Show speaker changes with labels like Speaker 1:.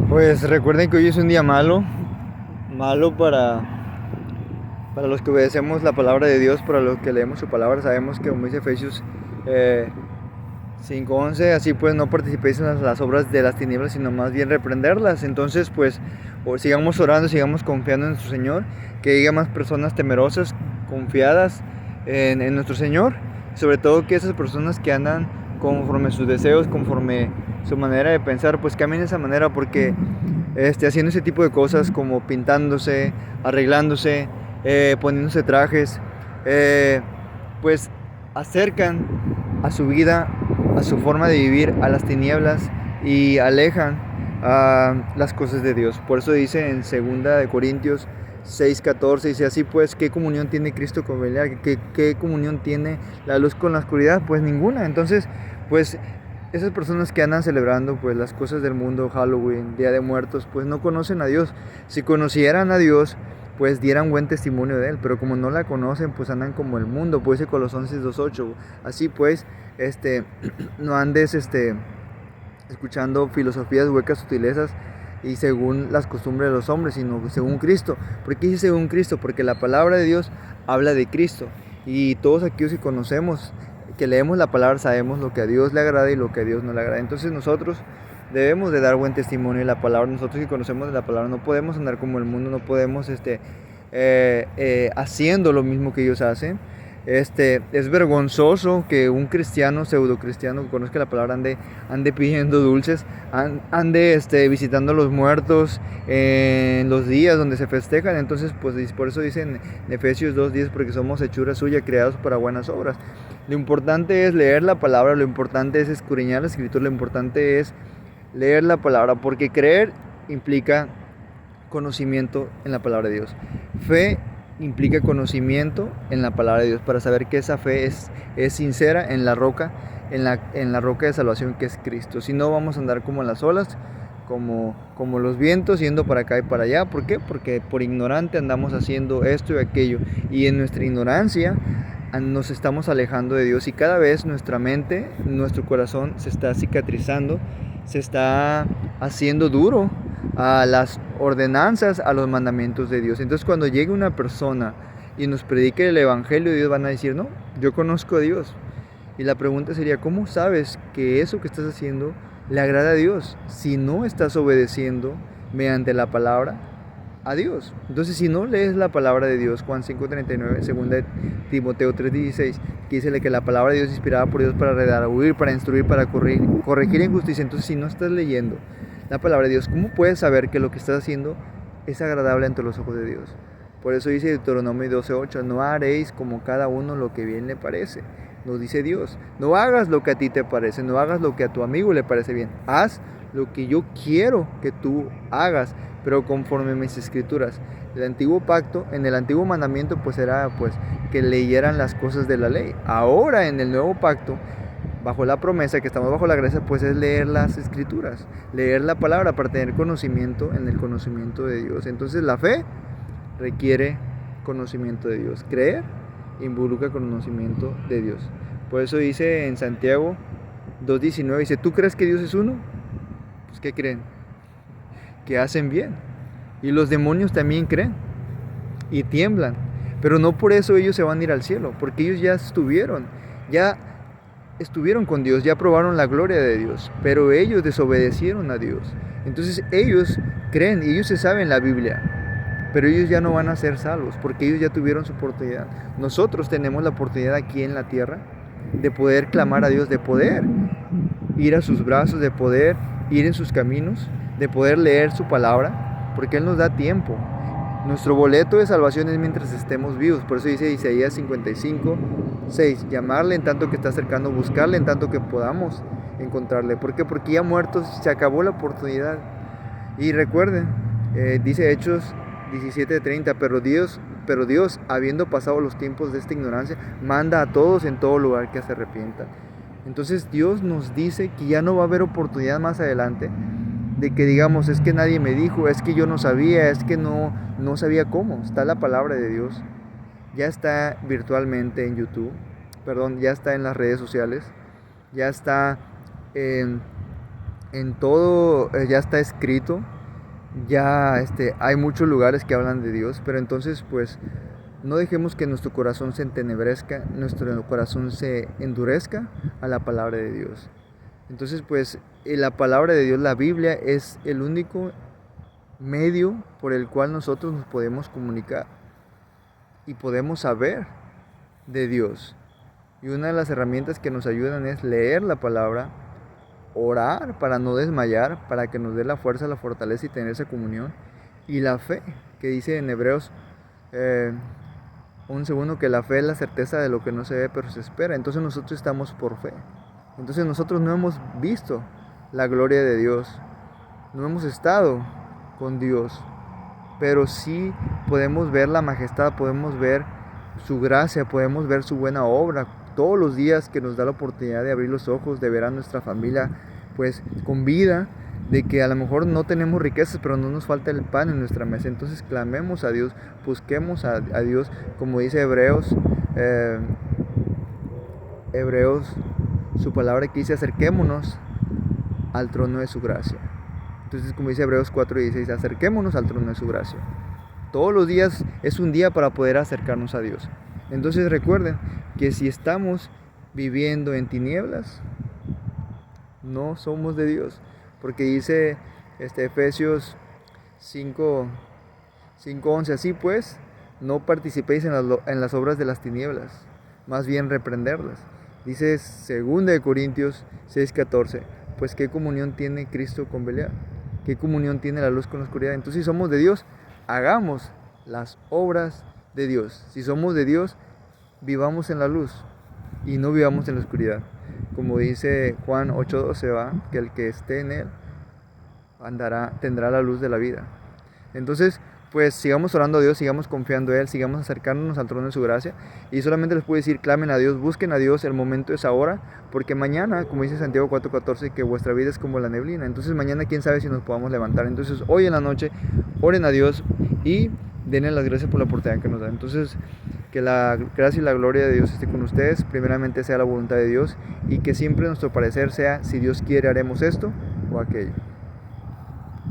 Speaker 1: Pues recuerden que hoy es un día malo para los que obedecemos la palabra de Dios, para los que leemos su palabra. Sabemos que, como dice Efesios 5:11, así pues no participéis en las obras de las tinieblas, sino más bien reprenderlas. Entonces, pues sigamos orando, sigamos confiando en nuestro Señor, que haya más personas temerosas, confiadas en nuestro Señor, sobre todo que esas personas que andan conforme sus deseos, conforme su manera de pensar, pues cambien esa manera, porque haciendo ese tipo de cosas como pintándose, arreglándose, poniéndose trajes, pues acercan a su vida, a su forma de vivir, a las tinieblas y alejan a las cosas de Dios. Por eso dice en 2 Corintios 6:14, dice: así pues, ¿qué comunión tiene Cristo con Belial? ¿Qué comunión tiene la luz con la oscuridad? Pues ninguna. Entonces, pues esas personas que andan celebrando pues las cosas del mundo, Halloween, Día de Muertos, pues no conocen a Dios. Si conocieran a Dios, pues dieran buen testimonio de Él, pero como no la conocen, pues andan como el mundo, pues dice Colosenses 2:8. Así pues, no andes escuchando filosofías huecas, sutilezas y según las costumbres de los hombres, sino según Cristo. ¿Por qué dice según Cristo? Porque la palabra de Dios habla de Cristo, y todos aquellos que conocemos, que leemos la palabra, sabemos lo que a Dios le agrada y lo que a Dios no le agrada. Entonces nosotros debemos de dar buen testimonio de la palabra. Nosotros que conocemos de la palabra no podemos andar como el mundo, no podemos haciendo lo mismo que ellos hacen. Es vergonzoso que un cristiano, pseudo cristiano, que conozca la palabra, ande pidiendo dulces, ande visitando a los muertos en los días donde se festejan. Entonces, pues por eso dicen en Efesios 2:10, porque somos hechura suya, creados para buenas obras. Lo importante es leer la palabra, lo importante es escudriñar la escritura, lo importante es leer la palabra, porque creer implica conocimiento en la palabra de Dios. Fe implica conocimiento en la palabra de Dios, para saber que esa fe es sincera en la roca, en la roca de salvación que es Cristo. Si no, vamos a andar como las olas, como los vientos, yendo para acá y para allá. ¿Por qué? Porque por ignorante andamos haciendo esto y aquello, y en nuestra ignorancia nos estamos alejando de Dios, y cada vez nuestra mente, nuestro corazón se está cicatrizando, se está haciendo duro a las ordenanzas, a los mandamientos de Dios. Entonces, cuando llegue una persona y nos predique el evangelio de Dios, van a decir: no, yo conozco a Dios. Y la pregunta sería: ¿cómo sabes que eso que estás haciendo le agrada a Dios si no estás obedeciendo mediante la palabra a Dios? Entonces, si no lees la palabra de Dios, Juan 5:39, 2 Timoteo 3:16, que dice que la palabra de Dios es inspirada por Dios para redarguir, para instruir, para corregir en justicia. Entonces, si no estás leyendo la palabra de Dios, ¿cómo puedes saber que lo que estás haciendo es agradable ante los ojos de Dios? Por eso dice Deuteronomio 12:8: no haréis como cada uno lo que bien le parece. Nos dice Dios: no hagas lo que a ti te parece, no hagas lo que a tu amigo le parece bien, haz lo que yo quiero que tú hagas, pero conforme a mis escrituras. El antiguo pacto, en el antiguo mandamiento, pues era pues que leyeran las cosas de la ley. Ahora en el nuevo pacto, bajo la promesa, que estamos bajo la gracia, pues es leer las escrituras, leer la palabra para tener conocimiento en el conocimiento de Dios. Entonces la fe requiere conocimiento de Dios. Creer involucra conocimiento de Dios. Por eso dice en Santiago 2:19, dice: ¿tú crees que Dios es uno? Pues ¿qué creen? Que hacen bien. Y los demonios también creen y tiemblan. Pero no por eso ellos se van a ir al cielo, porque ellos ya estuvieron con Dios, ya probaron la gloria de Dios, pero ellos desobedecieron a Dios. Entonces ellos creen, y ellos se saben la Biblia, pero ellos ya no van a ser salvos, porque ellos ya tuvieron su oportunidad. Nosotros tenemos la oportunidad aquí en la tierra de poder clamar a Dios, de poder ir a sus brazos, de poder ir en sus caminos, de poder leer su palabra, porque Él nos da tiempo. Nuestro boleto de salvación es mientras estemos vivos. Por eso dice Isaías 55:6: llamarle en tanto que está cercano, buscarle en tanto que podamos encontrarle. ¿Por qué? Porque ya muertos se acabó la oportunidad. Y recuerden, dice Hechos 17:30: pero Dios, habiendo pasado los tiempos de esta ignorancia, manda a todos en todo lugar que se arrepientan. Entonces Dios nos dice que ya no va a haber oportunidad más adelante de que digamos: es que nadie me dijo, es que yo no sabía, es que no sabía cómo. Está la palabra de Dios, ya está virtualmente en YouTube, perdón, ya está en las redes sociales, ya está en todo, ya está escrito. ya hay muchos lugares que hablan de Dios, pero entonces pues no dejemos que nuestro corazón se entenebrezca, nuestro corazón se endurezca a la palabra de Dios. Entonces pues la palabra de Dios, la Biblia, es el único medio por el cual nosotros nos podemos comunicar y podemos saber de Dios. Y una de las herramientas que nos ayudan es leer la palabra, orar para no desmayar, para que nos dé la fuerza, la fortaleza y tener esa comunión. Y la fe, que dice en Hebreos 11:1 que la fe es la certeza de lo que no se ve pero se espera. Entonces nosotros estamos por fe. Entonces nosotros no hemos visto la gloria de Dios, no hemos estado con Dios, pero sí podemos ver la majestad, podemos ver su gracia, podemos ver su buena obra todos los días, que nos da la oportunidad de abrir los ojos, de ver a nuestra familia pues con vida, de que a lo mejor no tenemos riquezas, pero no nos falta el pan en nuestra mesa. Entonces clamemos a Dios, busquemos a Dios, como dice Hebreos, su palabra que dice: acerquémonos al trono de su gracia. Entonces, como dice Hebreos 4:16, acerquémonos al trono de su gracia. Todos los días es un día para poder acercarnos a Dios. Entonces recuerden que si estamos viviendo en tinieblas, no somos de Dios. Porque dice Efesios 5:11, así pues, no participéis en las obras de las tinieblas, más bien reprenderlas. Dice 2 Corintios 6:14, pues ¿qué comunión tiene Cristo con Belial? ¿Qué comunión tiene la luz con la oscuridad? Entonces, si somos de Dios, hagamos las obras de Dios. Si somos de Dios, vivamos en la luz y no vivamos en la oscuridad. Como dice Juan 8:12, que el que esté en él tendrá la luz de la vida. Entonces, pues sigamos orando a Dios, sigamos confiando en Él, sigamos acercándonos al trono de su gracia. Y solamente les puedo decir: clamen a Dios, busquen a Dios, el momento es ahora, porque mañana, como dice Santiago 4:14, que vuestra vida es como la neblina. Entonces mañana quién sabe si nos podamos levantar. Entonces hoy en la noche oren a Dios y denle las gracias por la oportunidad que nos da. Entonces, que la gracia y la gloria de Dios esté con ustedes, primeramente sea la voluntad de Dios, y que siempre nuestro parecer sea: si Dios quiere haremos esto o aquello.